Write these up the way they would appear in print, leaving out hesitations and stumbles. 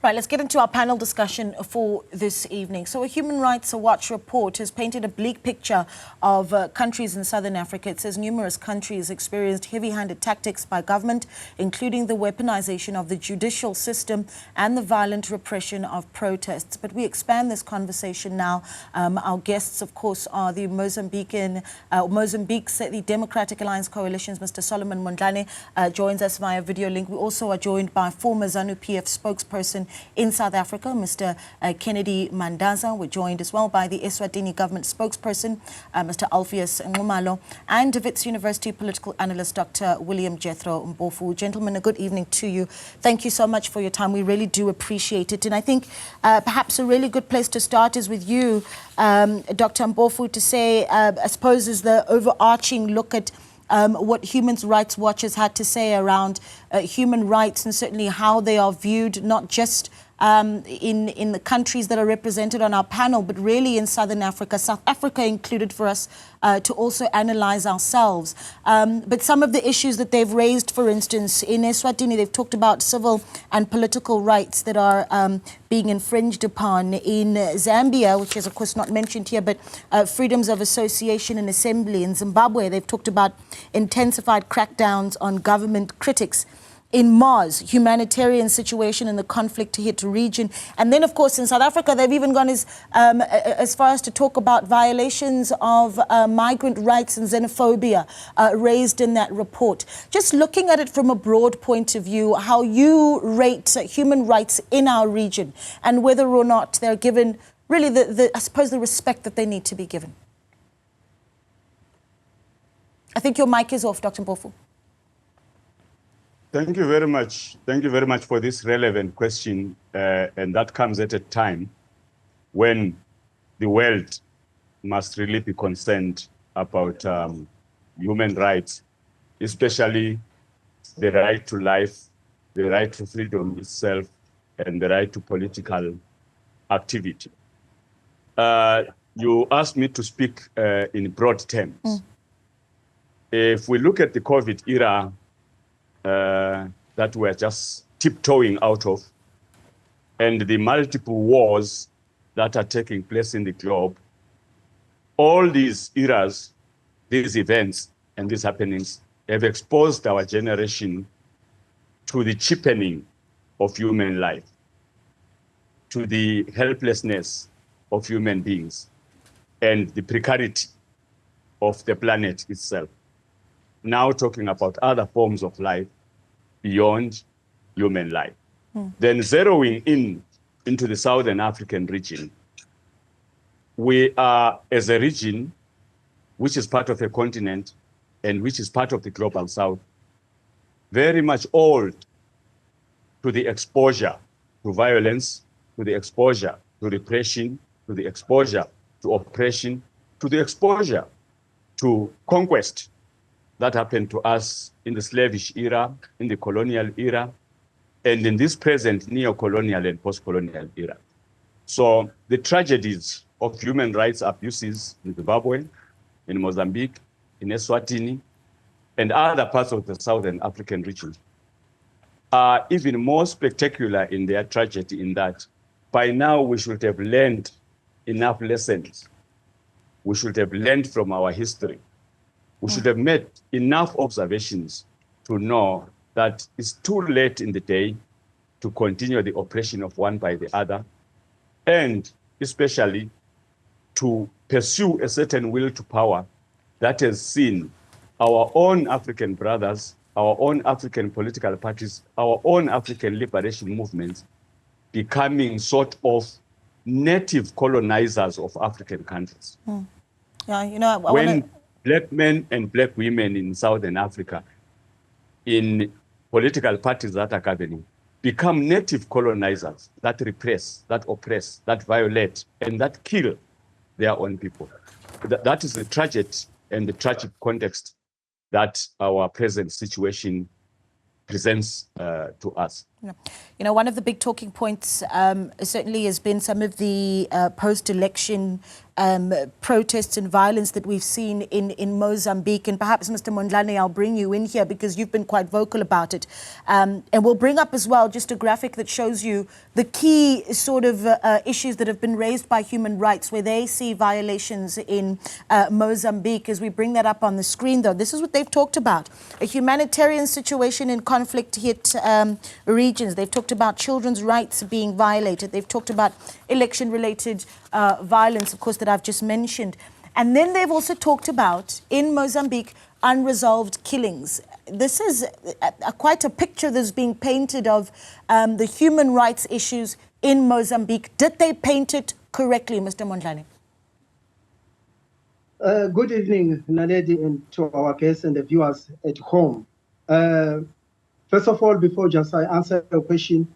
Right, let's get into our panel discussion for this evening. So a Human Rights Watch report has painted a bleak picture of countries in southern Africa. It says numerous countries experienced heavy-handed tactics by government, including the weaponization of the judicial system and the violent repression of protests. But we expand this conversation now. Our guests, of course, are the Mozambique's the Democratic Alliance Coalition's Mr. Solomon Mondlane joins us via video link. We also are joined by former ZANU-PF spokesperson in South Africa, Mr. Kennedy Mandaza. We're joined as well by the Eswatini government spokesperson, Mr. Alpheus Ngumalo, and Wits University political analyst, Dr. William Jethro Mbofu. Gentlemen, a good evening to you. Thank you so much for your time. We really do appreciate it. And I think perhaps a really good place to start is with you, Dr. Mbofu, to say, I suppose, is the overarching look at what Human Rights Watch has had to say around human rights and certainly how they are viewed, not just in the countries that are represented on our panel, but really in Southern Africa, South Africa included, for us to also analyze ourselves. But some of the issues that they've raised, for instance, in Eswatini, they've talked about civil and political rights that are being infringed upon. In Zambia, which is of course not mentioned here, but freedoms of association and assembly. In Zimbabwe, they've talked about intensified crackdowns on government critics. In Mars, humanitarian situation in the conflict-hit region. And then, of course, in South Africa, they've even gone as far as to talk about violations of migrant rights and xenophobia raised in that report. Just looking at it from a broad point of view, how you rate human rights in our region and whether or not they're given really, I suppose, the respect that they need to be given. I think your mic is off, Dr. Mbofu. Thank you very much. Thank you very much for this relevant question. And that comes at a time when the world must really be concerned about human rights, especially the right to life, the right to freedom itself, and the right to political activity. You asked me to speak in broad terms. If we look at the COVID era, that we're just tiptoeing out of, and the multiple wars that are taking place in the globe, all these eras, these events, and these happenings have exposed our generation to the cheapening of human life, to the helplessness of human beings, and the precarity of the planet itself. Now talking about other forms of life beyond human life. Then zeroing into the Southern African region, we are, as a region, which is part of a continent and which is part of the global South, very much old to the exposure to violence, to the exposure to repression, to the exposure to oppression, to the exposure to conquest that happened to us in the slavish era, in the colonial era, and in this present neo-colonial and post-colonial era. So the tragedies of human rights abuses in Zimbabwe, in Mozambique, in Eswatini, and other parts of the Southern African region are even more spectacular in their tragedy, in that by now we should have learned enough lessons. We should have learned from our history. We should have made enough observations to know that it's too late in the day to continue the oppression of one by the other, and especially to pursue a certain will to power that has seen our own African brothers, our own African political parties, our own African liberation movements becoming sort of native colonizers of African countries. Yeah, you know, when Black men and Black women in Southern Africa, in political parties that are governing, become native colonizers that repress, that oppress, that violate, and that kill their own people. That is the tragedy and the tragic context that our present situation presents to us. You know, one of the big talking points certainly has been some of the post-election protests and violence that we've seen in Mozambique. And perhaps, Mr. Mondlane, I'll bring you in here because you've been quite vocal about it. And we'll bring up as well just a graphic that shows you the key sort of issues that have been raised by human rights, where they see violations in Mozambique. As we bring that up on the screen, though, this is what they've talked about. A humanitarian situation in conflict-hit regions. They've talked about children's rights being violated. They've talked about election-related violence, of course, that I've just mentioned. And then they've also talked about, in Mozambique, unresolved killings. This is quite a picture that's being painted of the human rights issues in Mozambique. Did they paint it correctly, Mr. Mondlane? Good evening, Naledi, and to our guests and the viewers at home. First of all, before just I answer your question,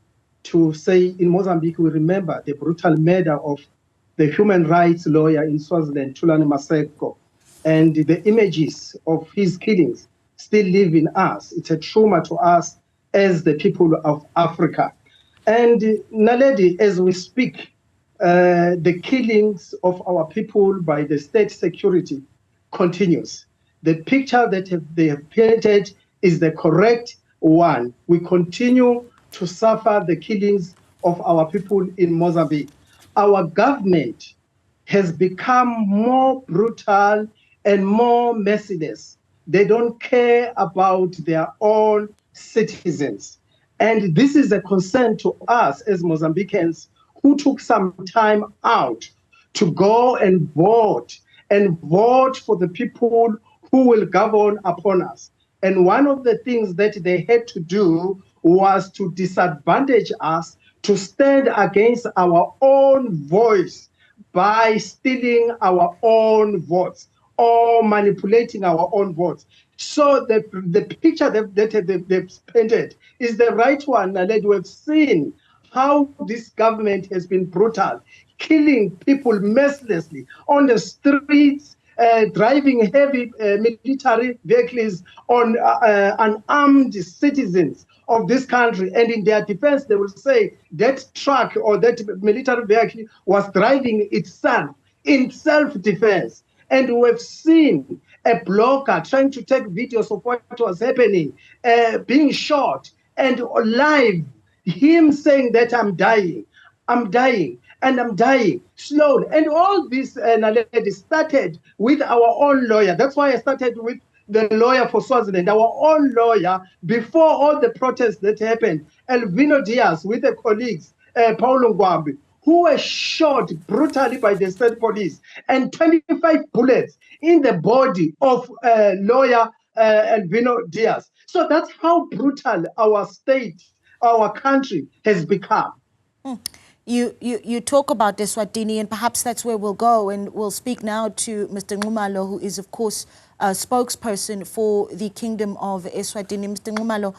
to say in Mozambique, we remember the brutal murder of the human rights lawyer in Swaziland, Thulani Maseko, and the images of his killings still live in us. It's a trauma to us as the people of Africa. And Naledi, as we speak, the killings of our people by the state security continues. The picture that they have painted is the correct one. We continue to suffer the killings of our people in Mozambique. Our government has become more brutal and more merciless. They don't care about their own citizens. And this is a concern to us as Mozambicans who took some time out to go and vote for the people who will govern upon us. And one of the things that they had to do was to disadvantage us, to stand against our own voice by stealing our own votes or manipulating our own votes. So the picture that they've painted is the right one, and we've seen how this government has been brutal, killing people mercilessly on the streets, driving heavy military vehicles on unarmed citizens of this country. And in their defense, they will say that truck or that military vehicle was driving itself in self-defense. And we've seen a blogger trying to take videos of what was happening, being shot, and live, him saying that I'm dying, and I'm dying slowly. And all this started with our own lawyer. That's why I started with the lawyer for Swaziland, our own lawyer, before all the protests that happened, Elvino Diaz with the colleagues, Paulo Ngwambi, who were shot brutally by the state police, and 25 bullets in the body of lawyer Elvino Diaz. So that's how brutal our state, our country has become. You talk about Eswatini, and perhaps that's where we'll go, and we'll speak now to Mr. Nxumalo, who is, of course, a spokesperson for the Kingdom of Eswatini. Mr. Nxumalo,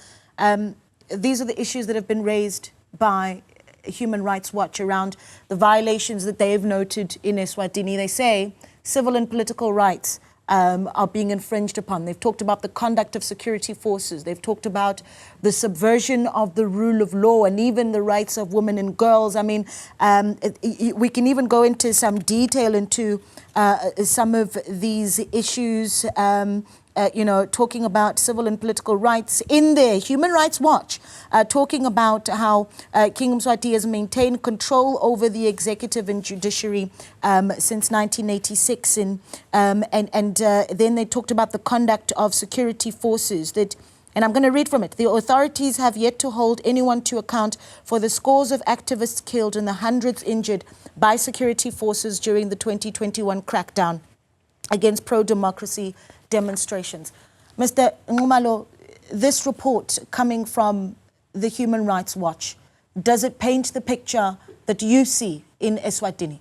these are the issues that have been raised by Human Rights Watch around the violations that they've noted in Eswatini. They say civil and political rights are being infringed upon. They've talked about the conduct of security forces. They've talked about the subversion of the rule of law and even the rights of women and girls. I mean, we can even go into some detail into some of these issues, talking about civil and political rights in there. Human Rights Watch talking about how King Mswati has maintained control over the executive and judiciary since 1986. And then they talked about the conduct of security forces that, and I'm going to read from it. The authorities have yet to hold anyone to account for the scores of activists killed and the hundreds injured by security forces during the 2021 crackdown against pro-democracy demonstrations. Mr. Nxumalo, this report coming from the Human Rights Watch, does it paint the picture that you see in Eswatini?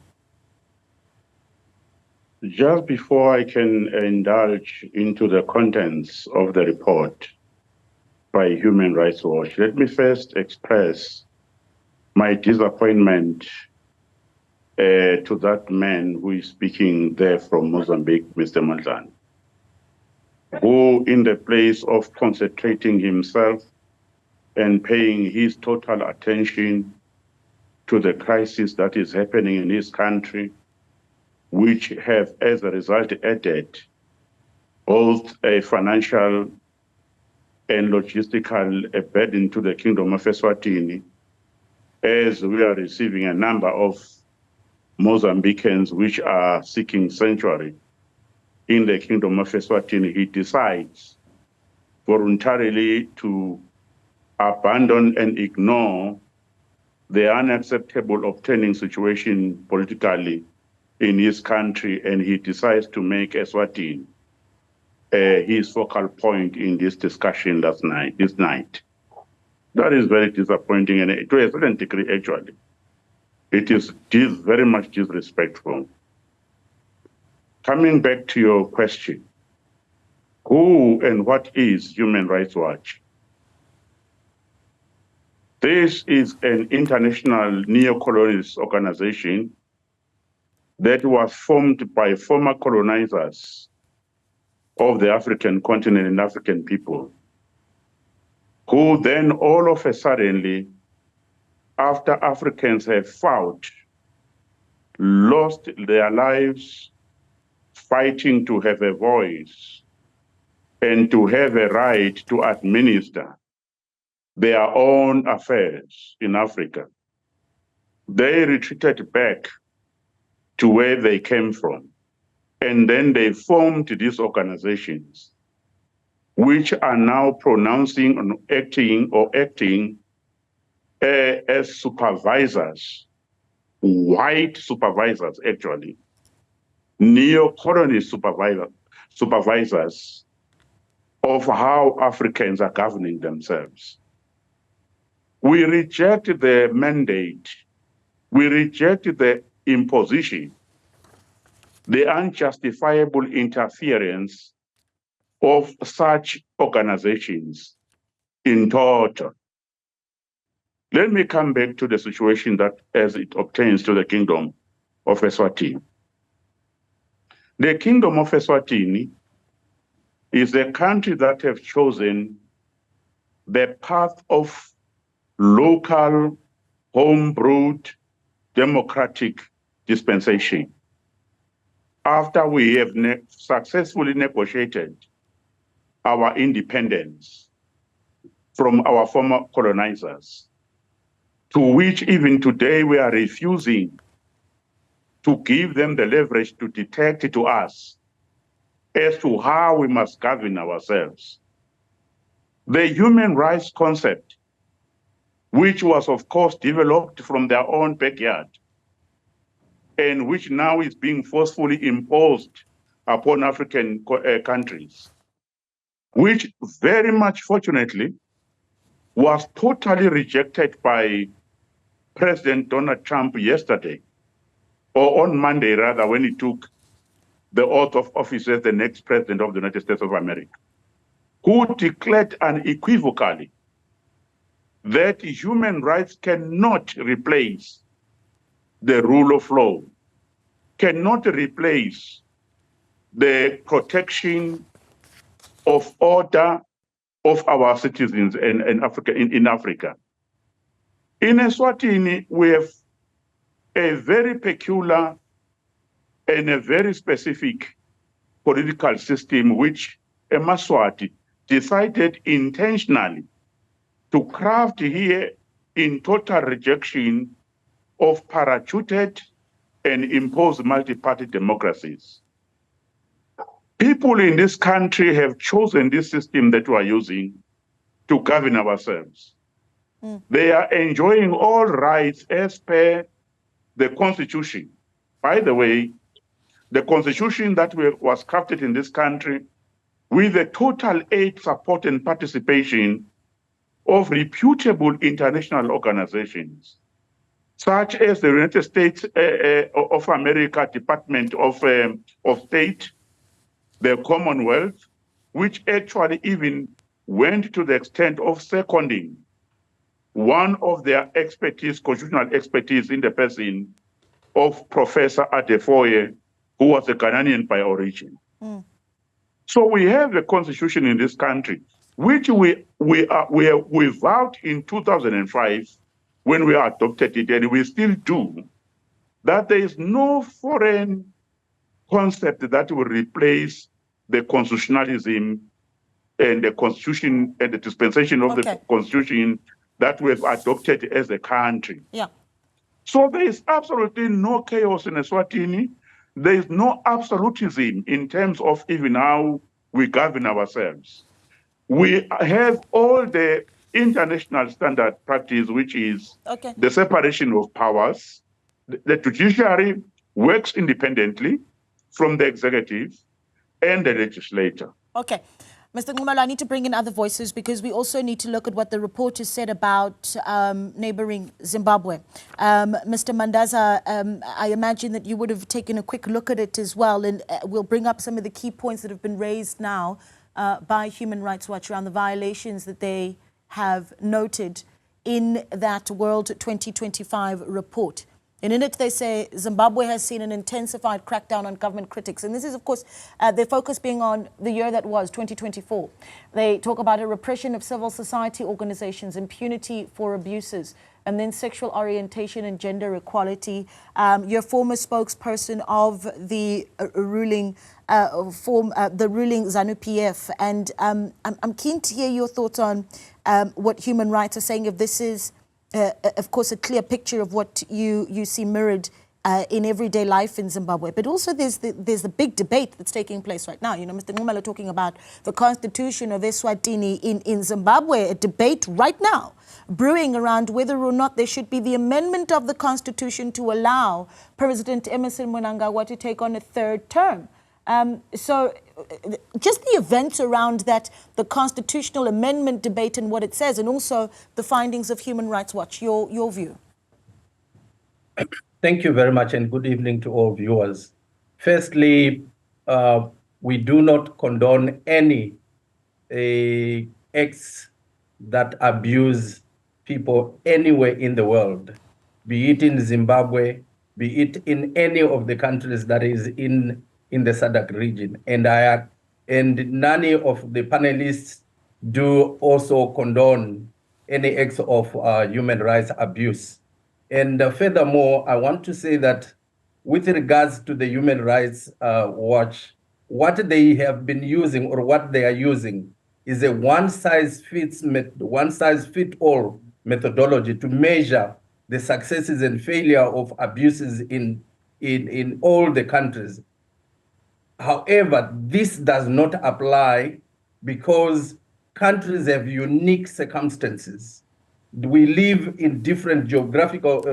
Just before I can indulge into the contents of the report by Human Rights Watch, let me first express my disappointment to that man who is speaking there from Mozambique, Mr. Mondlane, who in the place of concentrating himself and paying his total attention to the crisis that is happening in his country, which have as a result added both a financial and logistical burden to the Kingdom of Eswatini, as we are receiving a number of Mozambicans which are seeking sanctuary in the Kingdom of Eswatini. He decides voluntarily to abandon and ignore the unacceptable obtaining situation politically in his country, and he decides to make Eswatini his focal point in this discussion this night. That is very disappointing, and to a certain degree, actually, it is very much disrespectful. Coming back to your question, who and what is Human Rights Watch? This is an international neo-colonialist organization that was formed by former colonizers of the African continent and African people, who then all of a sudden, after Africans have fought, lost their lives fighting to have a voice and to have a right to administer their own affairs in Africa, they retreated back to where they came from. And then they formed these organizations, which are now pronouncing and acting as supervisors, white supervisors, actually, neo-colonialist supervisors of how Africans are governing themselves. We reject the mandate, we reject the imposition, the unjustifiable interference of such organizations in total. Let me come back to the situation that as it obtains to the Kingdom of Eswatini. The Kingdom of Eswatini is a country that have chosen the path of local, home-brewed, democratic dispensation. After we have successfully negotiated our independence from our former colonizers, to which even today we are refusing to give them the leverage to dictate to us as to how we must govern ourselves. The human rights concept, which was of course developed from their own backyard, and which now is being forcefully imposed upon African countries, which very much fortunately was totally rejected by President Donald Trump yesterday, or on Monday rather, when he took the oath of office as the next president of the United States of America, who declared unequivocally that human rights cannot replace the rule of law, cannot replace the protection of order of our citizens in Africa. In Africa. In Eswatini, we have a very peculiar and a very specific political system which Emaswati decided intentionally to craft here in total rejection of parachuted and imposed multi-party democracies. People in this country have chosen this system that we are using to govern ourselves. They are enjoying all rights as per the Constitution. By the way, the Constitution that was crafted in this country with the total aid, support, and participation of reputable international organizations, such as the United States of America Department of State, the Commonwealth, which actually even went to the extent of seconding one of their expertise, constitutional expertise, in the person of Professor Adefoye, who was a Ghanaian by origin. So we have a constitution in this country which we vowed in 2005 when we adopted it, and we still do, that there is no foreign concept that will replace the constitutionalism and the constitution and the dispensation of the constitution that we've adopted as a country. Yeah. So there is absolutely no chaos in Eswatini. There is no absolutism in terms of even how we govern ourselves. We have all the international standard practice, which is the separation of powers. The judiciary works independently from the executive and the legislature. Okay. Mr. Nxumalo, I need to bring in other voices because we also need to look at what the report has said about neighboring Zimbabwe. Mr. Mandaza, I imagine that you would have taken a quick look at it as well, and we'll bring up some of the key points that have been raised now by Human Rights Watch around the violations that they have noted in that World 2025 report. And in it, they say Zimbabwe has seen an intensified crackdown on government critics. And this is, of course, their focus being on the year that was, 2024. They talk about a repression of civil society organizations, impunity for abuses, and then sexual orientation and gender equality. Your former spokesperson of the ruling ZANU-PF. And I'm keen to hear your thoughts on what Human Rights are saying, if this is of course, a clear picture of what you see mirrored in everyday life in Zimbabwe. But also there's the big debate that's taking place right now. You know, Mr. Nxumalo talking about the constitution of Eswatini in Zimbabwe, a debate right now brewing around whether or not there should be the amendment of the constitution to allow President Emmerson Mnangagwa to take on a third term. So just the events around that, the constitutional amendment debate and what it says, and also the findings of Human Rights Watch, your view. Thank you very much, and good evening to all viewers. Firstly, we do not condone any acts that abuse people anywhere in the world, be it in Zimbabwe, be it in any of the countries that is in the SADC region. And none of the panelists do also condone any acts of human rights abuse. And furthermore, I want to say that with regards to the Human Rights Watch, what they have been using or what they are using is a one-size-fits-all methodology to measure the successes and failure of abuses in all the countries. However, this does not apply because countries have unique circumstances. We live in different geographical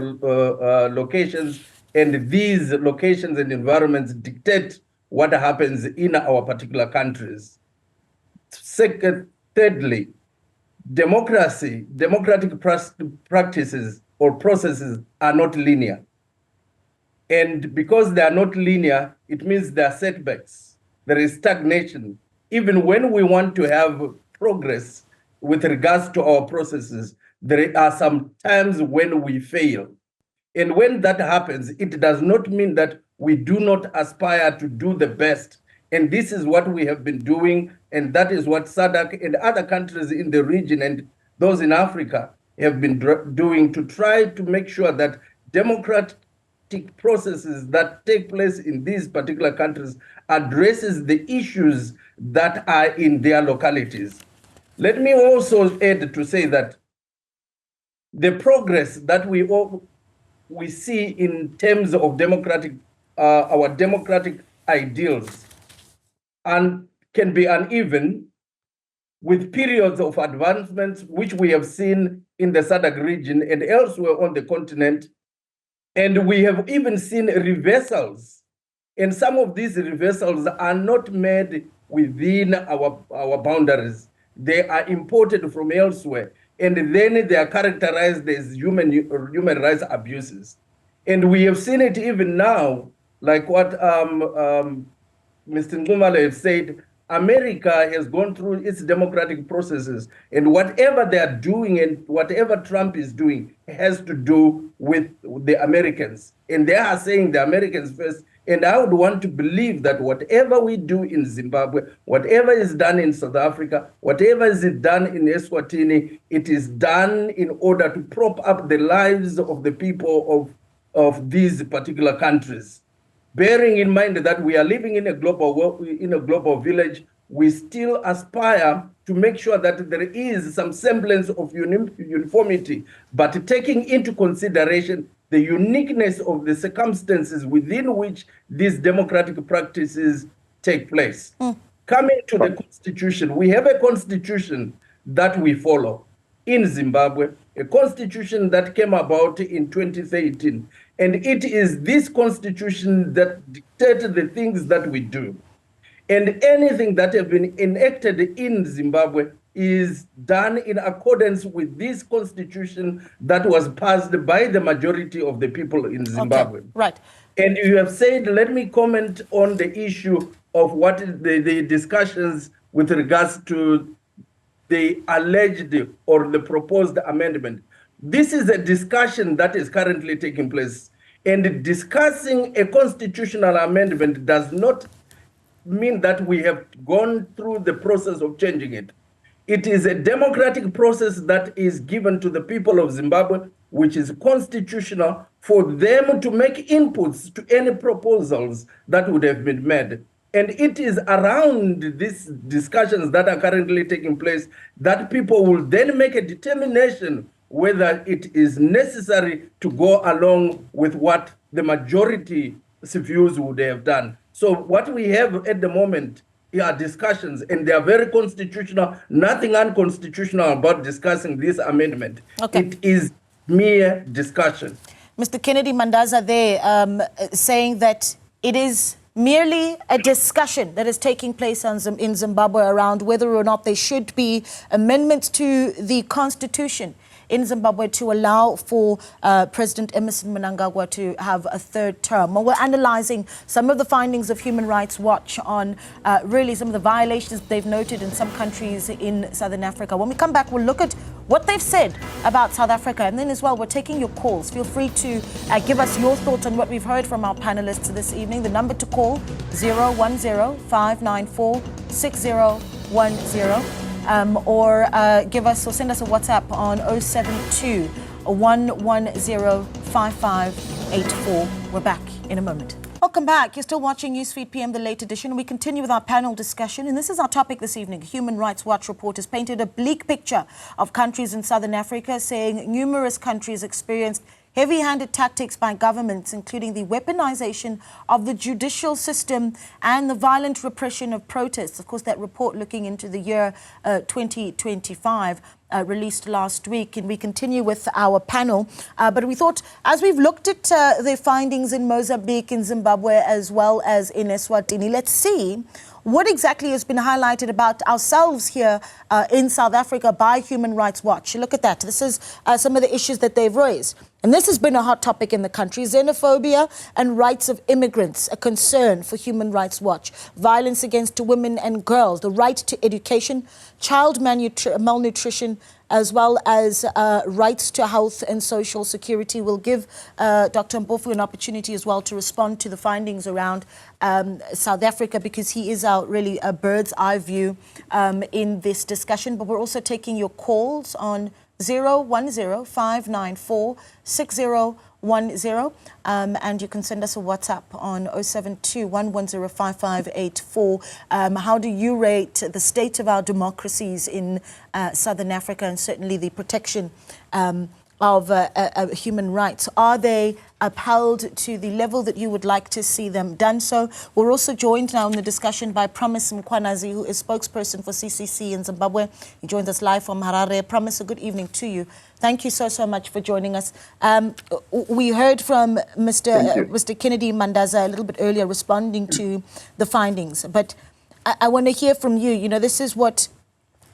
locations, and these locations and environments dictate what happens in our particular countries. Thirdly, democratic practices or processes are not linear. And because they are not linear, it means there are setbacks. There is stagnation. Even when we want to have progress with regards to our processes, there are some times when we fail. And when that happens, it does not mean that we do not aspire to do the best. And this is what we have been doing, and that is what SADC and other countries in the region and those in Africa have been doing to try to make sure that democratic processes that take place in these particular countries addresses the issues that are in their localities. Let me also add to say that the progress that we see in terms of our democratic ideals and can be uneven, with periods of advancements which we have seen in the SADC region and elsewhere on the continent. And we have even seen reversals. And some of these reversals are not made within our boundaries. They are imported from elsewhere. And then they are characterized as human rights abuses. And we have seen it even now, like what Mr. Nxumalo has said. America has gone through its democratic processes, and whatever they are doing and whatever Trump is doing has to do with the Americans. And they are saying the Americans first, And I would want to believe that whatever we do in Zimbabwe, whatever is done in South Africa, whatever is done in Eswatini, it is done in order to prop up the lives of the people of these particular countries. Bearing in mind that we are living in a global village, we still aspire to make sure that there is some semblance of uniformity, but taking into consideration the uniqueness of the circumstances within which these democratic practices take place. Coming to the constitution, we have a constitution that we follow in Zimbabwe, a constitution that came about in 2013. And it is this constitution that dictates the things that we do. And anything that has been enacted in Zimbabwe is done in accordance with this constitution that was passed by the majority of the people in Zimbabwe. Okay, right. And you have said, let me comment on the issue of what the discussions with regards to the alleged or the proposed amendment. This is a discussion that is currently taking place. And discussing a constitutional amendment does not mean that we have gone through the process of changing it. It is a democratic process that is given to the people of Zimbabwe, which is constitutional, for them to make inputs to any proposals that would have been made. And it is around these discussions that are currently taking place that people will then make a determination whether it is necessary to go along with what the majority's views would have done. So what we have at the moment are discussions, and they are very constitutional, nothing unconstitutional about discussing this amendment. Okay. It is mere discussion. Mr. Kennedy Mandaza there saying that it is merely a discussion that is taking place in Zimbabwe around whether or not there should be amendments to the constitution in Zimbabwe to allow for President Emmerson Mnangagwa to have a third term. Well, we're analysing some of the findings of Human Rights Watch on really some of the violations they've noted in some countries in Southern Africa. When we come back, we'll look at what they've said about South Africa. And then as well, we're taking your calls. Feel free to give us your thoughts on what we've heard from our panelists this evening. The number to call, 010-594-6010. Or give us or send us a WhatsApp on 072 110 5584. We're back in a moment. Welcome back. You're still watching Newsfeed PM, the late edition. We continue with our panel discussion, and this is our topic this evening. Human Rights Watch report has painted a bleak picture of countries in Southern Africa, saying numerous countries experienced heavy-handed tactics by governments, including the weaponization of the judicial system and the violent repression of protests. Of course, that report looking into the year 2025 released last week, and we continue with our panel. But we thought, as we've looked at the findings in Mozambique, in Zimbabwe, as well as in Eswatini, let's see what exactly has been highlighted about ourselves here in South Africa by Human Rights Watch. Look at that. This is some of the issues that they've raised. And this has been a hot topic in the country. Xenophobia and rights of immigrants, a concern for Human Rights Watch. Violence against women and girls, the right to education, child malnutrition, as well as rights to health and social security. We'll give Dr. Mpofu an opportunity as well to respond to the findings around South Africa, because he is our really a bird's eye view in this discussion. But we're also taking your calls on 010-594-6010. And you can send us a WhatsApp on 072-110-5584. How do you rate the state of our democracies in Southern Africa, and certainly the protection of human rights? Are they upheld to the level that you would like to see them done so? We're also joined now in the discussion by Promise Mkwanazi, who is spokesperson for CCC in Zimbabwe. He joins us live from Harare. Promise, a good evening to you. Thank you so much for joining us. We heard from Mr. Kennedy Mandaza a little bit earlier responding to the findings, but I want to hear from you. You know, this is what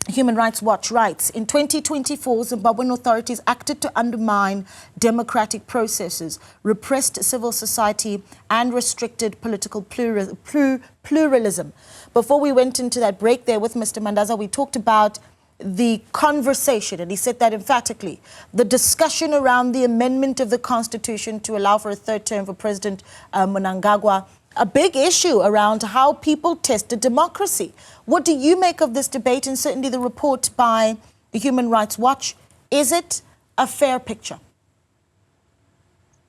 Human Rights Watch writes. In 2024, Zimbabwean authorities acted to undermine democratic processes, repressed civil society, and restricted political pluralism. Before we went into that break there with Mr. Mandaza, we talked about the conversation, and he said that emphatically, the discussion around the amendment of the Constitution to allow for a third term for President Mnangagwa a big issue around how people tested democracy. What do you make of this debate and certainly the report by the Human Rights Watch? Is it a fair picture?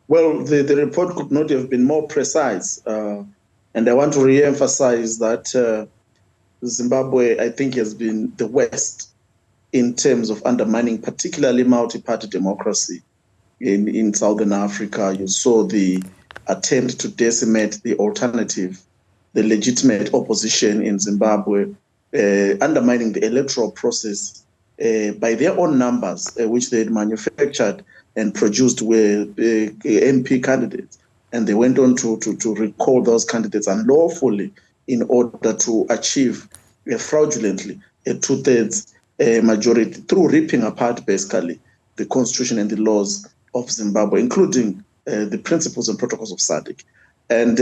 Well, the report could not have been more precise. And I want to re-emphasize that Zimbabwe, I think, has been the worst in terms of undermining particularly multi-party democracy in Southern Africa. You saw the attempt to decimate the alternative, the legitimate opposition in Zimbabwe, undermining the electoral process by their own numbers, which they had manufactured and produced with MP candidates. And they went on to recall those candidates unlawfully in order to achieve fraudulently a two-thirds majority through ripping apart, basically, the constitution and the laws of Zimbabwe, including the principles and protocols of SADC. And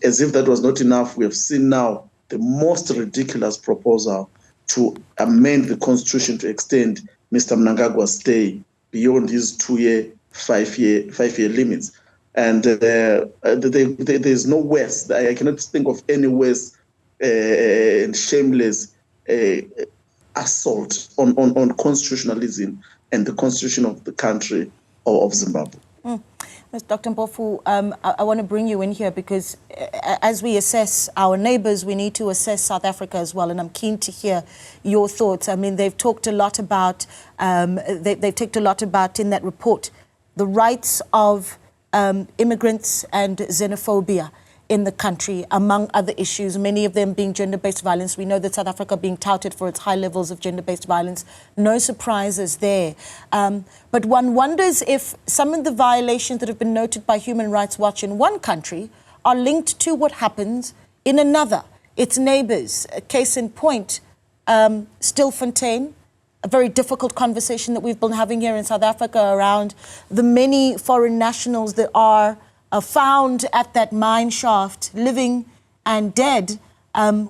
as if that was not enough, we have seen now the most ridiculous proposal to amend the constitution to extend Mr. Mnangagwa's stay beyond his 2-year, 5-year limits. And there's no worse. I cannot think of any worse and shameless assault on constitutionalism and the constitution of the country of Zimbabwe. Dr. Mpofu, I want to bring you in here because as we assess our neighbors, we need to assess South Africa as well. And I'm keen to hear your thoughts. I mean, they've talked a lot about, they've talked a lot about in that report, the rights of immigrants and xenophobia in the country, among other issues, many of them being gender-based violence. We know that South Africa being touted for its high levels of gender-based violence. No surprises there. But one wonders if some of the violations that have been noted by Human Rights Watch in one country are linked to what happens in another, its neighbors. A case in point, Stilfontein, a very difficult conversation that we've been having here in South Africa around the many foreign nationals that are found at that mine shaft, living and dead,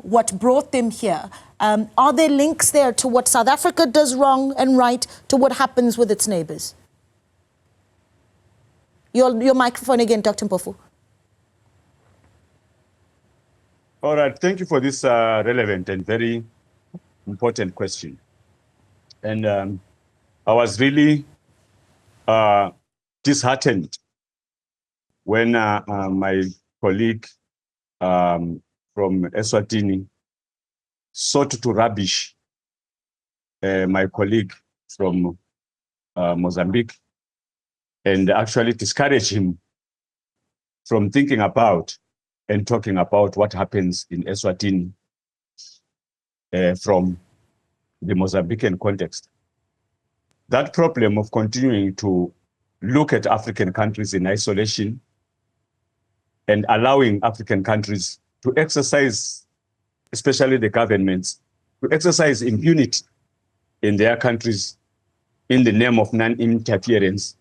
what brought them here. Are there links there to what South Africa does wrong and right to what happens with its neighbors? Your microphone again, Dr. Mpofu. All right, thank you for this relevant and very important question. And I was really disheartened when my colleague from Eswatini sought to rubbish my colleague from Mozambique and actually discourage him from thinking about and talking about what happens in Eswatini from the Mozambican context. That problem of continuing to look at African countries in isolation and allowing African countries to exercise, especially the governments, to exercise impunity in their countries in the name of non-interference,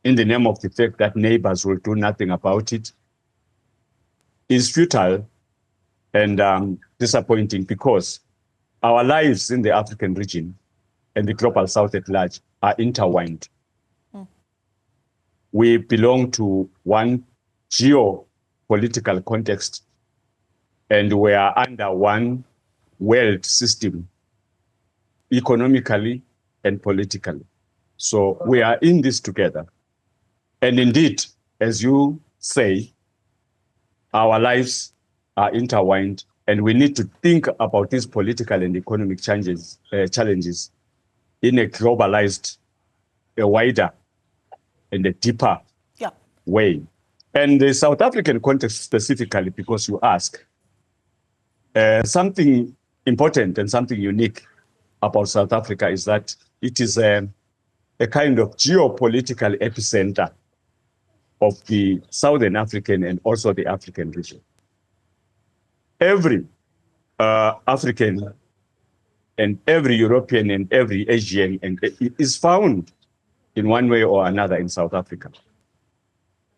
in the name of the fact that neighbors will do nothing about it, is futile and disappointing because our lives in the African region and the global south at large are intertwined. We belong to one geopolitical context and we are under one world system, economically and politically. So we are in this together. And indeed, as you say, our lives are intertwined and we need to think about these political and economic challenges in a globalized, a wider and a deeper way. And the South African context specifically, because you ask, something important and something unique about South Africa is that it is a kind of geopolitical epicenter of the Southern African and also the African region. Every African and every European and every Asian and is found in one way or another in South Africa.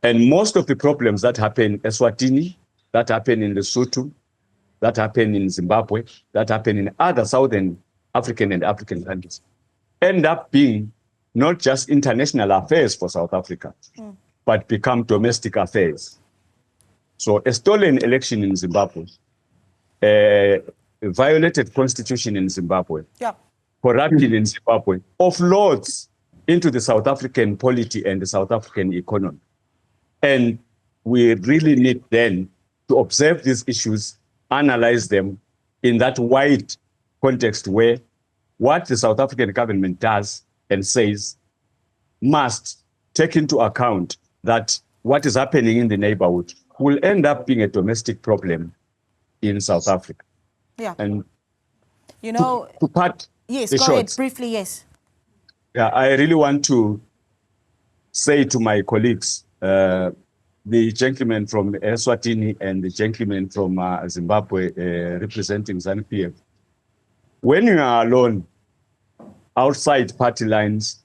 And most of the problems that happen in Eswatini, that happen in Lesotho, that happen in Zimbabwe, that happen in other Southern African and African countries, end up being not just international affairs for South Africa, but become domestic affairs. So a stolen election in Zimbabwe, a violated constitution in Zimbabwe, corruption in Zimbabwe, offloads into the South African polity and the South African economy. And we really need then to observe these issues, analyze them in that wide context where what the South African government does and says must take into account that what is happening in the neighborhood will end up being a domestic problem in South Africa. Yeah. And you know, to cut yes, the go short, ahead, briefly, yes. Yeah, I really want to say to my colleagues, the gentleman from Eswatini and the gentleman from Zimbabwe representing ZANU-PF, when you are alone, outside party lines,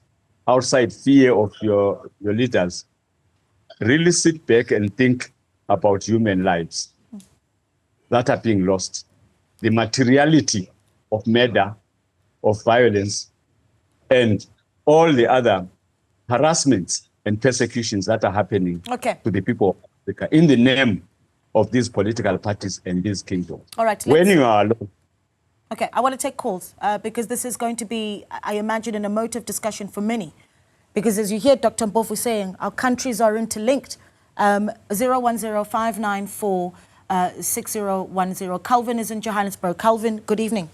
outside fear of your leaders, really sit back and think about human lives that are being lost, the materiality of murder, of violence, and all the other harassments and persecutions that are happening to the people of Africa in the name of these political parties and these kingdoms. All right. When you are alone. Okay, I want to take calls because this is going to be, I imagine, an emotive discussion for many. Because as you hear Dr. Mpofu saying, our countries are interlinked. 010-594-6010. Calvin is in Johannesburg. Calvin, good evening.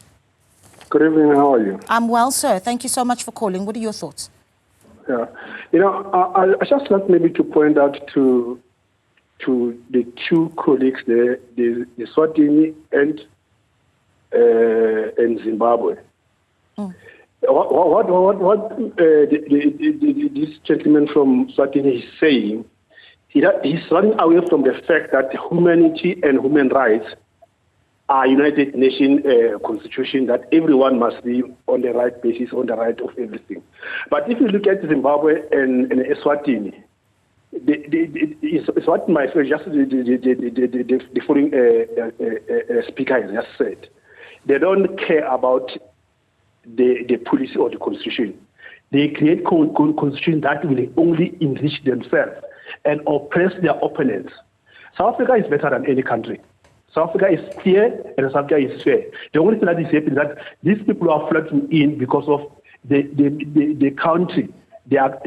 Good evening, how are you? I'm well, sir. Thank you so much for calling. What are your thoughts? Yeah, you know, I just like maybe to point out to the two colleagues there, the Eswatini and Zimbabwe. What this gentleman from Eswatini is saying, he's running away from the fact that humanity and human rights are United Nations constitution, that everyone must be on the right basis, on the right of everything. But if you look at Zimbabwe and Eswatini, it's what my friend, just the foreign speaker has just said. They don't care about the policy or the constitution. They create constitution that will only enrich themselves and oppress their opponents. South Africa is better than any country. South Africa is clear and South Africa is fair. The only thing that is happening is that these people are flooding in because of the country, their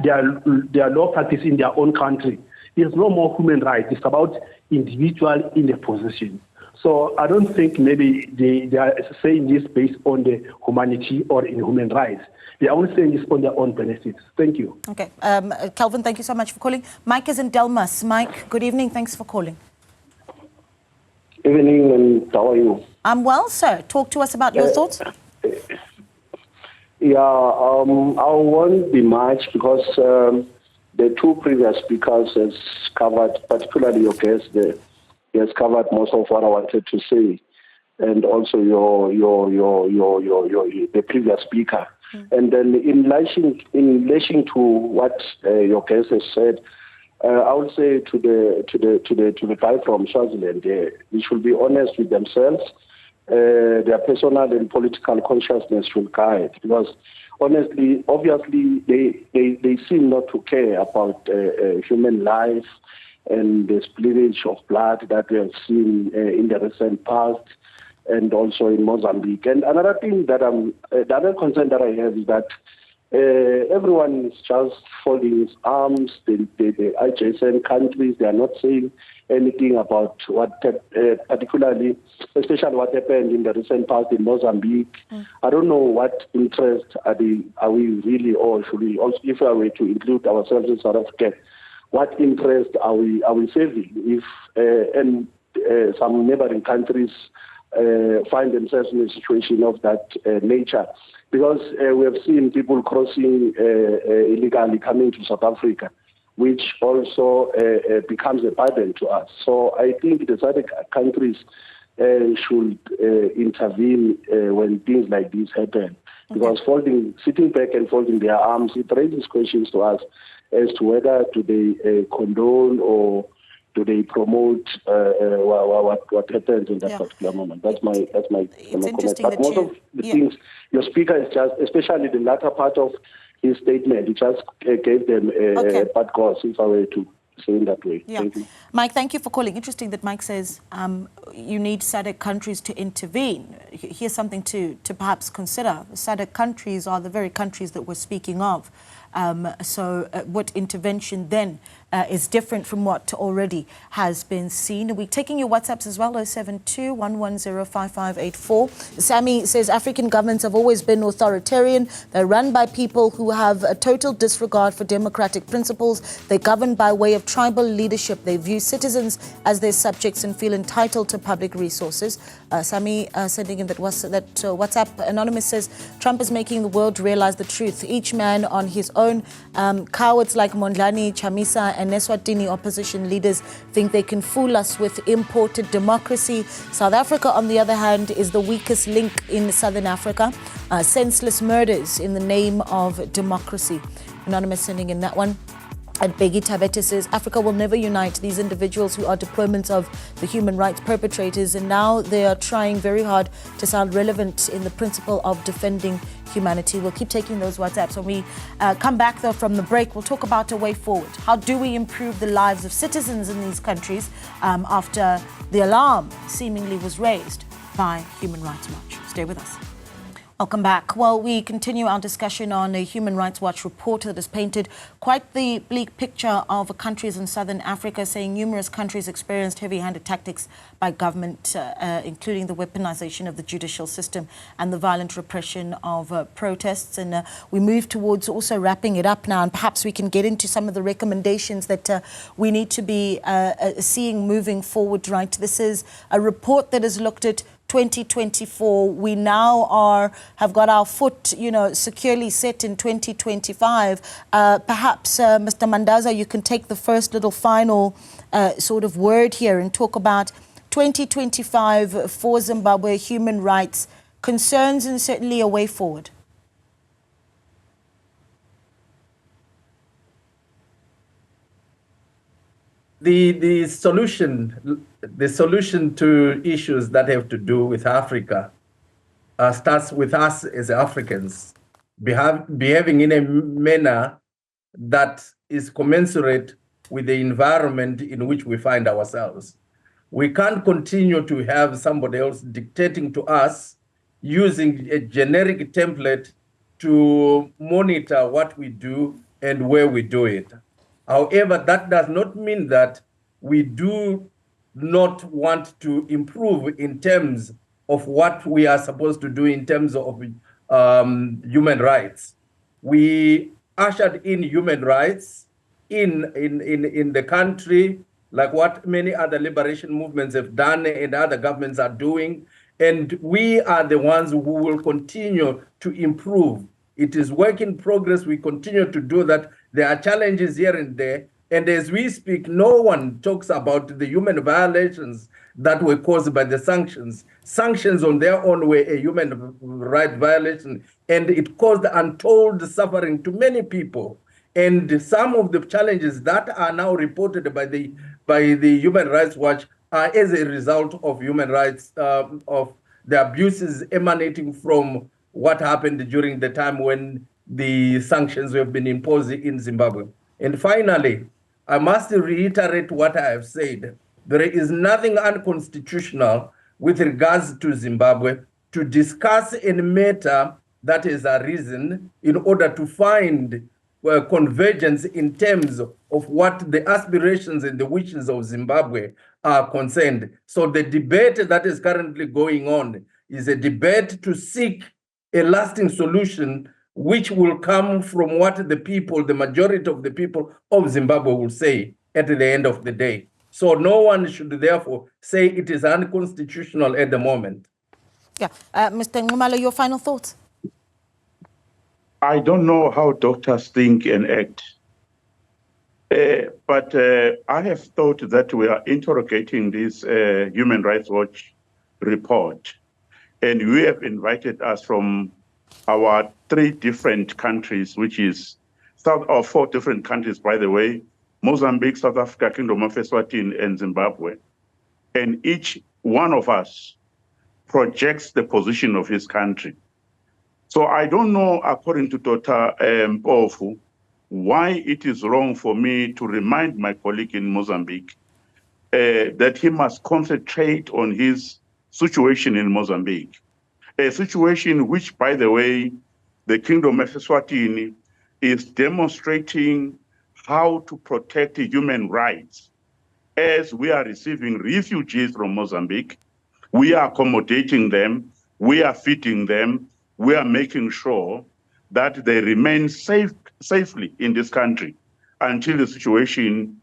law practice in their own country. There's no more human rights. It's about individual in the position. So I don't think maybe they are saying this based on the humanity or in human rights. They are only saying this on their own benefits. Thank you. Okay. Calvin, thank you so much for calling. Mike is in Delmas. Mike, good evening. Thanks for calling. Evening, and how are you? I'm well, sir. Talk to us about your thoughts. Yeah, I won't be much because the two previous speakers has covered, particularly your guest there, he has covered most of what I wanted to say, and also the previous speaker. And then in relation to what your guest has said, I would say to the guy from Swaziland, they should be honest with themselves. Their personal and political consciousness should guide, because honestly, obviously, they seem not to care about human life and the spillage of blood that we have seen in the recent past, and also in Mozambique. And another thing that the other concern that I have is that everyone is just folding its arms. The adjacent countries, they are not saying anything about what, particularly, especially what happened in the recent past in Mozambique. I don't know what interest are we really, or should we also, if we are to include ourselves in South Africa, what interest are we saving if some neighboring countries find themselves in a situation of that nature? Because we have seen people crossing illegally coming to South Africa, which also becomes a burden to us. So I think the SADC countries should intervene when things like this happen. Because sitting back and folding their arms, it raises questions to us as to whether do they condone or do they promote what happens in that particular moment. That's my comment. But most of the things your speaker is just, especially the latter part of his statement, he just gave them a bad course, if I were to say in that way. Yeah. Thank you. Mike, thank you for calling. Interesting that Mike says you need SADC countries to intervene. Here's something to perhaps consider. SADC countries are the very countries that we're speaking of. So what intervention then is different from what already has been seen? We're taking your WhatsApps as well, 072-110-5584. Sammy says African governments have always been authoritarian. They're run by people who have a total disregard for democratic principles. They govern by way of tribal leadership. They view citizens as their subjects and feel entitled to public resources. Sammy sending in that WhatsApp. Anonymous says Trump is making the world realize the truth. Each man on his own. Cowards like Mondlane, Chamisa and Eswatini opposition leaders think they can fool us with imported democracy. South Africa, on the other hand, is the weakest link in Southern Africa. Senseless murders in the name of democracy. Anonymous sending in that one. And Begi Tabete says Africa will never unite these individuals who are deployments of the human rights perpetrators, and now they are trying very hard to sound relevant in the principle of defending humanity. We'll keep taking those WhatsApps. When we come back, though, from the break, we'll talk about a way forward. How do we improve the lives of citizens in these countries after the alarm seemingly was raised by Human Rights Watch? Stay with us. Welcome back. Well, we continue our discussion on a Human Rights Watch report that has painted quite the bleak picture of countries in southern Africa, saying numerous countries experienced heavy-handed tactics by government, including the weaponization of the judicial system and the violent repression of protests. And we move towards also wrapping it up now, and perhaps we can get into some of the recommendations that we need to be seeing moving forward, right? This is a report that has looked at 2024. We now have got our foot, securely set in 2025. Perhaps, Mr. Mandaza, you can take the first little final sort of word here and talk about 2025 for Zimbabwe, human rights concerns, and certainly a way forward. The solution to issues that have to do with Africa starts with us as Africans behaving in a manner that is commensurate with the environment in which we find ourselves. We can't continue to have somebody else dictating to us using a generic template to monitor what we do and where we do it. However, that does not mean that we do not want to improve in terms of what we are supposed to do in terms of human rights. We ushered in human rights in the country, like what many other liberation movements have done and other governments are doing. And we are the ones who will continue to improve. It is work in progress. We continue to do that. There are challenges here and there. And as we speak, no one talks about the human violations that were caused by the sanctions. Sanctions on their own were a human right violation, and it caused untold suffering to many people. And some of the challenges that are now reported by the Human Rights Watch are as a result of human rights, of the abuses emanating from what happened during the time when the sanctions have been imposed in Zimbabwe. And finally, I must reiterate what I have said. There is nothing unconstitutional with regards to Zimbabwe to discuss a matter that is arisen in order to find convergence in terms of what the aspirations and the wishes of Zimbabwe are concerned. So the debate that is currently going on is a debate to seek a lasting solution which will come from what the people, the majority of the people of Zimbabwe will say at the end of the day. So no one should therefore say it is unconstitutional at the moment. Yeah. Mr. Nxumalo, your final thoughts? I don't know how doctors think and act. But I have thought that we are interrogating this Human Rights Watch report, and we have invited us from our 3 different countries, which is 4 different countries, by the way, Mozambique, South Africa, Kingdom of Eswatini, and Zimbabwe. And each one of us projects the position of his country. So I don't know, according to Dr. Mpofu, why it is wrong for me to remind my colleague in Mozambique that he must concentrate on his situation in Mozambique, a situation which, by the way, the Kingdom of Eswatini is demonstrating how to protect human rights. As we are receiving refugees from Mozambique, we are accommodating them, we are feeding them, we are making sure that they remain safely in this country until the situation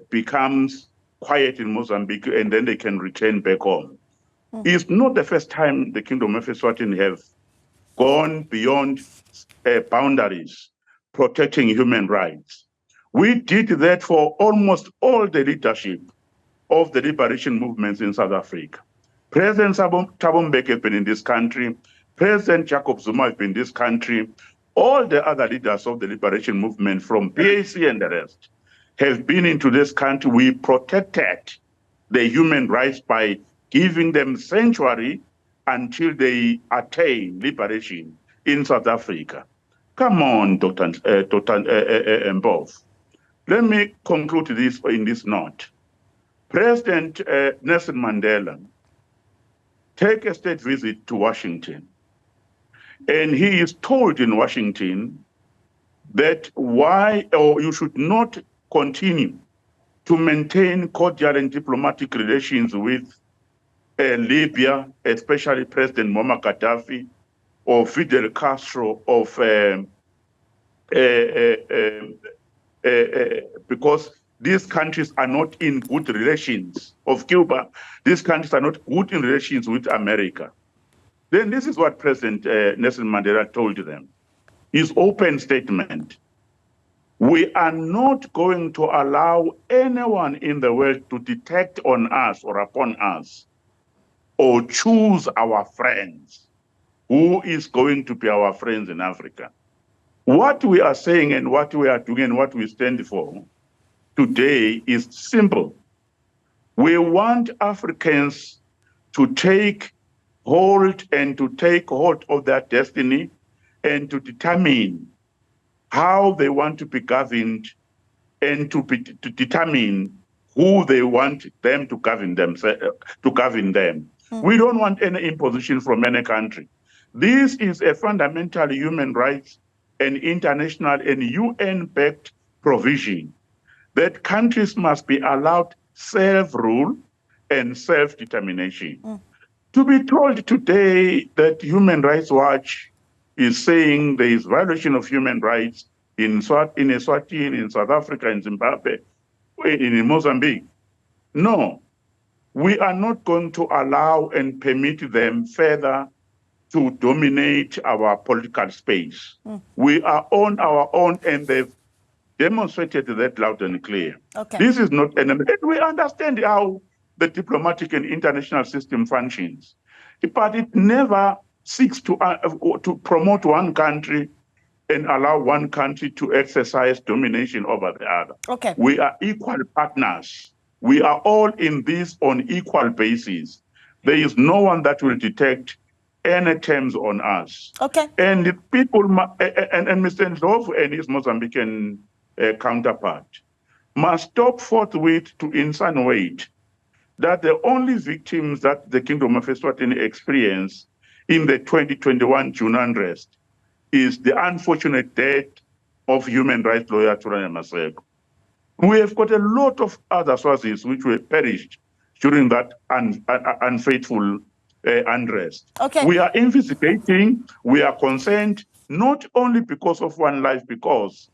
becomes quiet in Mozambique, and then they can return back home. It's not the first time the Kingdom of Eswatini have gone beyond boundaries, protecting human rights. We did that for almost all the leadership of the liberation movements in South Africa. President Thabo Mbeki has been in this country. President Jacob Zuma has been in this country. All the other leaders of the liberation movement from PAC and the rest have been into this country. We protected the human rights by giving them sanctuary until they attain liberation in South Africa. Come on, Dr. Mbov. Let me conclude this in this note. President Nelson Mandela take a state visit to Washington, and he is told in Washington that you should not continue to maintain cordial and diplomatic relations with Libya, especially President Muammar Gaddafi or Fidel Castro because these countries are not in good relations of Cuba. These countries are not good in relations with America. Then this is what President Nelson Mandela told them. His open statement: we are not going to allow anyone in the world to detect on us or upon us or choose our friends. Who is going to be our friends in Africa? What we are saying and what we are doing and what we stand for today is simple. We want Africans to take hold of their destiny and to determine how they want to be governed and to determine who they want them to govern them. We don't want any imposition from any country. This is a fundamental human rights and international and UN-backed provision that countries must be allowed self-rule and self-determination. To be told today that Human Rights Watch is saying there is violation of human rights in Eswatini, in South Africa, in Zimbabwe, in Mozambique. No, we are not going to allow and permit them further to dominate our political space. We are on our own, and they've demonstrated that loud and clear. Okay. This is not an, and we understand how the diplomatic and international system functions, but it never seeks to promote one country and allow one country to exercise domination over the other. Okay. We are equal partners. We are all in this on equal basis. There is no one that will detect any terms on us. Okay. And the people, and Mr. Ndlovu and his Mozambican counterpart must stop forthwith to insinuate that the only victims that the Kingdom of Eswatini experienced in the 2021 June unrest is the unfortunate death of human rights lawyer Turanya Maseko. We have got a lot of other sources which were perished during that unfaithful unrest. Okay. We are investigating, we are concerned, not only because of one life, because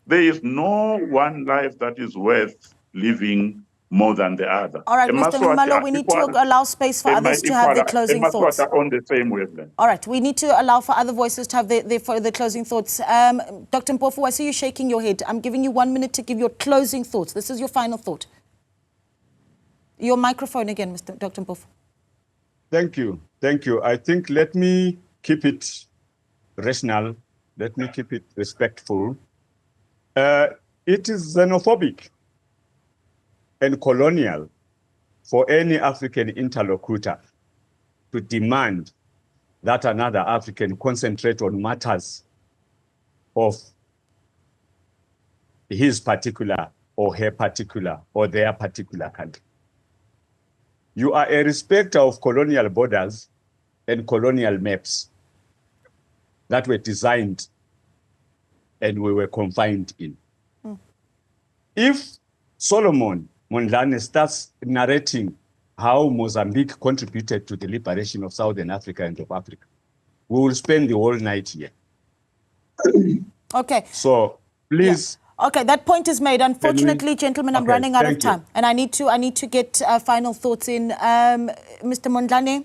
there is no one life that is worth living more than the other. All right, Mr. Nxumalo, we need to allow space for others to have their closing thoughts. On the same wavelength. All right, we need to allow for other voices to have their closing thoughts. Dr. Mpofu, I see you shaking your head. I'm giving you 1 minute to give your closing thoughts. This is your final thought. Your microphone again, Dr. Mpofu. Thank you. Thank you. I think let me keep it rational. Let me keep it respectful. It is xenophobic and colonial for any African interlocutor to demand that another African concentrate on matters of his particular or her particular or their particular country. You are a respecter of colonial borders and colonial maps that were designed and we were confined in. If Solomon Mondlane starts narrating how Mozambique contributed to the liberation of Southern Africa and of Africa, we will spend the whole night here. Okay. So please. Yeah. Okay, that point is made. Unfortunately, gentlemen, I'm running out of time, and I need to get final thoughts in. Mr. Mondlane,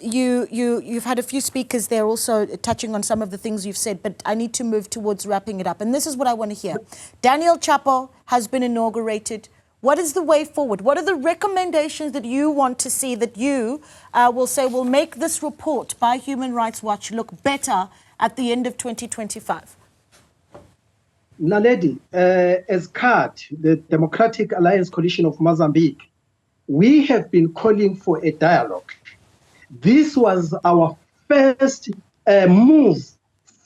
you've had a few speakers there also touching on some of the things you've said, but I need to move towards wrapping it up. And this is what I want to hear. Daniel Chapo has been inaugurated. What is the way forward? What are the recommendations that you want to see that you will say will make this report by Human Rights Watch look better at the end of 2025? Naledi, as CAD, the Democratic Alliance Coalition of Mozambique, we have been calling for a dialogue. This was our first move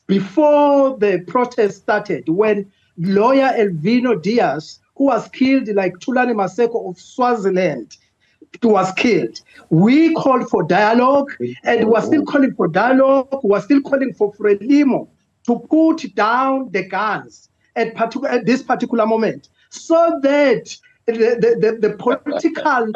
before the protest started, when lawyer Elvino Diaz, who was killed like Thulani Maseko of Swaziland, was killed. We called for dialogue, and we're still calling for dialogue. We're still calling for Frelimo to put down the guns at this particular moment, so that the political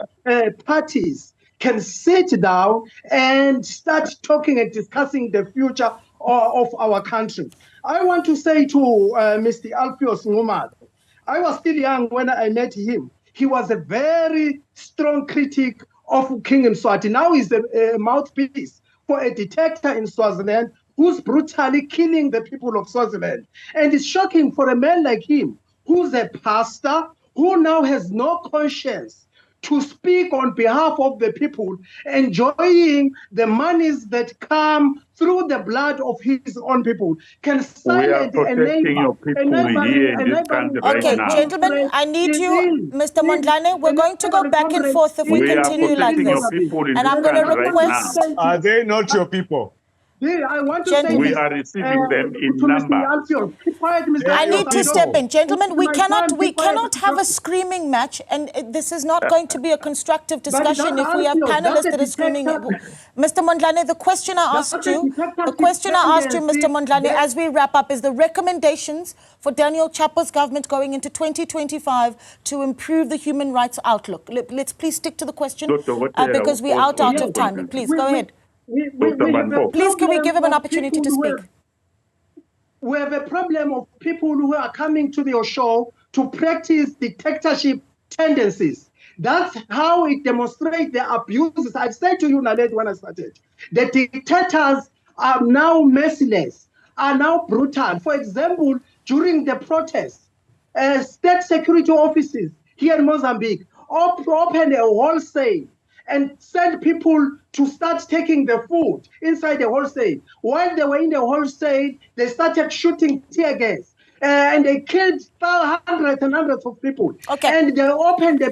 parties can sit down and start talking and discussing the future of our country. I want to say to Mr. Alpheus Ngumalo, I was still young when I met him. He was a very strong critic of King Mswati. Now he's a mouthpiece for a dictator in Swaziland who's brutally killing the people of Swaziland. And it's shocking for a man like him, who's a pastor, who now has no conscience to speak on behalf of the people, enjoying the monies that come through the blood of his own people, can silence a neighbor. Okay, gentlemen, I need you, Mr. Mondlane. We're going to go back and forth if we continue like this. And I'm going to request... Are they not your people? I want to say we are receiving them in number. I need to step in. Gentlemen, we cannot have a screaming match, and this is not going to be a constructive discussion if we have panelists that are screaming. Mr. Mondlane, the question I asked you, Mr. Mondlane, as we wrap up, is the recommendations for Daniel Chapo's government going into 2025 to improve the human rights outlook. Let's please stick to the question because we're out of time. Please, go ahead. Please, can we give him an opportunity to speak? We have a problem of people who are coming to your show to practice dictatorship tendencies. That's how it demonstrates the abuses. I said to you, Naled, when I started, the dictators are now merciless, are now brutal. For example, during the protests, state security offices here in Mozambique opened a wholesale and sent people to start taking the food inside the wholesale. While they were in the wholesale, they started shooting tear gas. And they killed hundreds and hundreds of people. Okay. And they opened the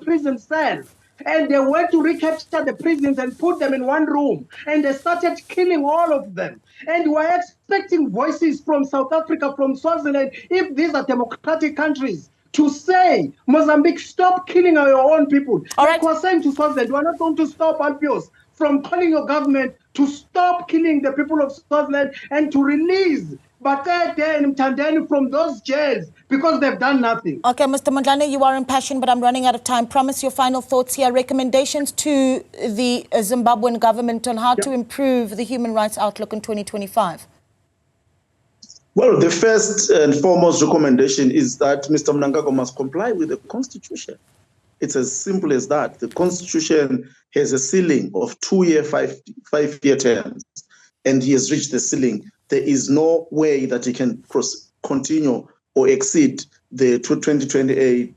prison cells. And they went to recapture the prisons and put them in one room. And they started killing all of them. And we're expecting voices from South Africa, from Swaziland, if these are democratic countries, to say, Mozambique, stop killing our own people. All like right. we're saying to Swaziland, we're not going to stop Alpheus from calling your government to stop killing the people of Swaziland and to release Batete and Mtandeni from those jails because they've done nothing. Okay, Mr. Mondlane, you are impassioned, but I'm running out of time. Promise your final thoughts here. Recommendations to the Zimbabwean government on how to improve the human rights outlook in 2025. Well, the first and foremost recommendation is that Mr. Mnangagwa must comply with the Constitution. It's as simple as that. The Constitution has a ceiling of 2-year, five-year terms, and he has reached the ceiling. There is no way that he can continue or exceed the 2028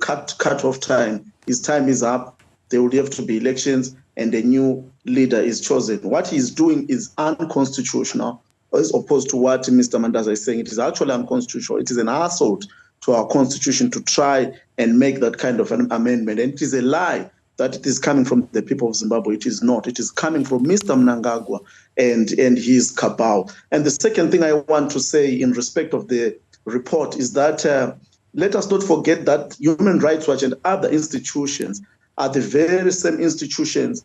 cut-off time. His time is up. There will have to be elections, and a new leader is chosen. What he's doing is unconstitutional, as opposed to what Mr. Mandaza is saying. It is actually unconstitutional. It is an assault to our constitution to try and make that kind of an amendment. And it is a lie that it is coming from the people of Zimbabwe. It is not. It is coming from Mr. Mnangagwa and his cabal. And the second thing I want to say in respect of the report is that let us not forget that Human Rights Watch and other institutions are the very same institutions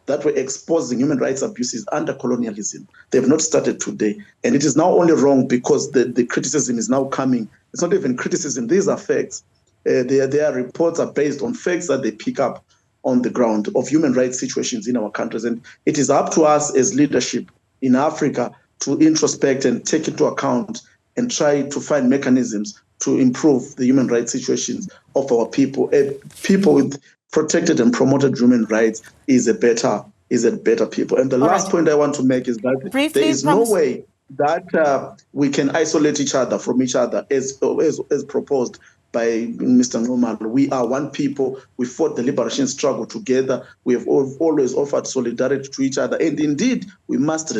that were exposing human rights abuses under colonialism. They have not started today. And it is now only wrong because the criticism is now coming. It's not even criticism. These are facts. Their reports are based on facts that they pick up on the ground of human rights situations in our countries. And it is up to us as leadership in Africa to introspect and take into account and try to find mechanisms to improve the human rights situations of our people. People with protected and promoted human rights is a better people. And the last point I want to make is that there is no way that we can isolate each other from each other as proposed by Mr. Norman. We are one people. We fought the liberation struggle together. We have always offered solidarity to each other. And indeed, we must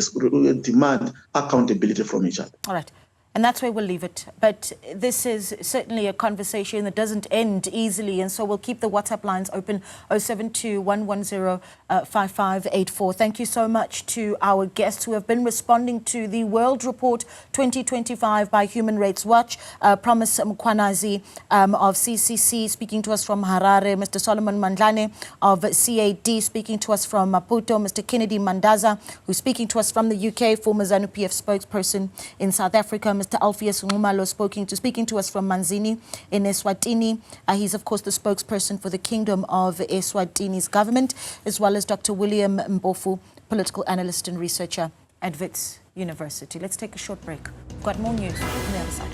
demand accountability from each other. All right. And that's where we'll leave it. But this is certainly a conversation that doesn't end easily. And so we'll keep the WhatsApp lines open, 072-110-5584. Thank you so much to our guests who have been responding to the World Report 2025 by Human Rights Watch. Promise Mkwanazi of CCC speaking to us from Harare. Mr. Solomon Mandlane of CAD speaking to us from Maputo. Mr. Kennedy Mandaza, who's speaking to us from the UK, former ZANU-PF spokesperson in South Africa. Mr. Alpheus Ngumalo speaking to us from Manzini in Eswatini. He's, of course, the spokesperson for the Kingdom of Eswatini's government, as well as Dr. William Mbofu, political analyst and researcher at Wits University. Let's take a short break. We've got more news on the other side.